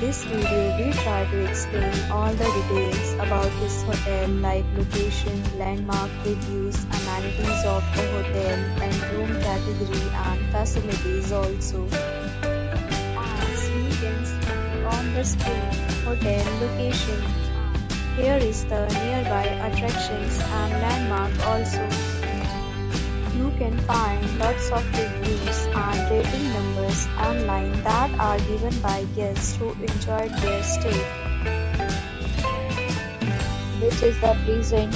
this video, we try to explain all the details about this hotel like location, landmark reviews, amenities of the hotel, and room category and facilities also. As we can see on the screen, hotel location. Here is the nearby attractions and landmark also. You can find lots of reviews and rating numbers online that are given by guests who enjoyed their stay. Which is the present.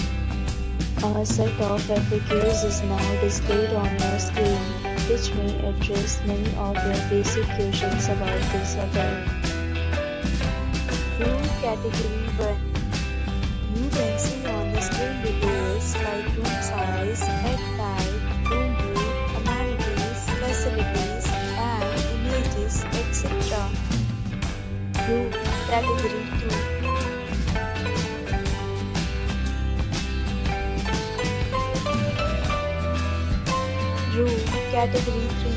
A set of FAQs is now displayed on your screen, which may address many of your basic questions about this hotel. Room Category 1. You can see on the screen details like room size, bed type, room view, amenities, facilities, and images, etc. Room Category 2. Room Category 3.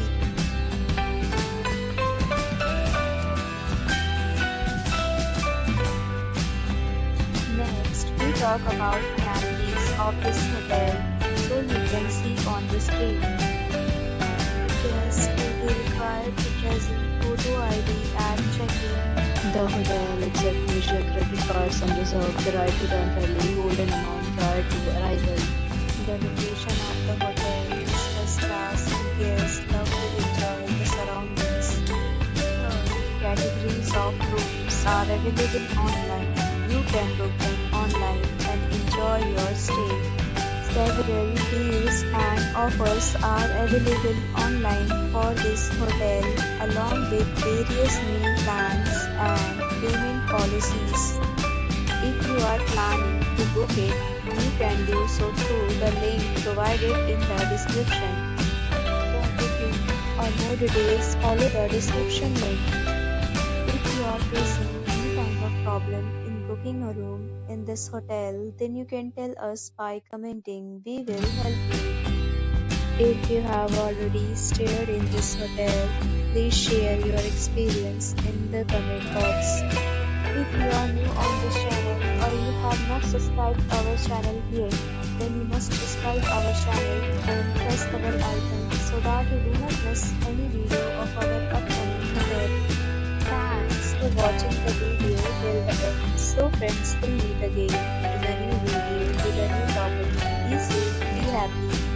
Next, we talk about amenities of this hotel, so you can see on the screen. Guests will be required to present photo ID at check-in. The hotel accepts major credit cards and reserves the right to temporarily hold an amount prior to the arrival. The location of the hotel is first class and guests love to enjoy the surroundings. Categories of rooms are available online. You can book them online and enjoy your stay. Several deals and offers are available online for this hotel, along with various meal plans and payment policies. If you are planning to book it, you can do so through the link provided in the description. For booking or more details, follow the description link. If you are facing any kind of problem in booking a room in this hotel, then you can tell us by commenting. We will help you. If you have already stayed in this hotel, please share your experience in the comment box. If you are new on this channel or you have not subscribed our channel yet, then you must subscribe our channel and press the bell icon so that you do not miss any video of our upcoming hotel. Thanks for watching the video till the end. So friends, we'll meet again in a new video with a new topic. Be safe, be happy.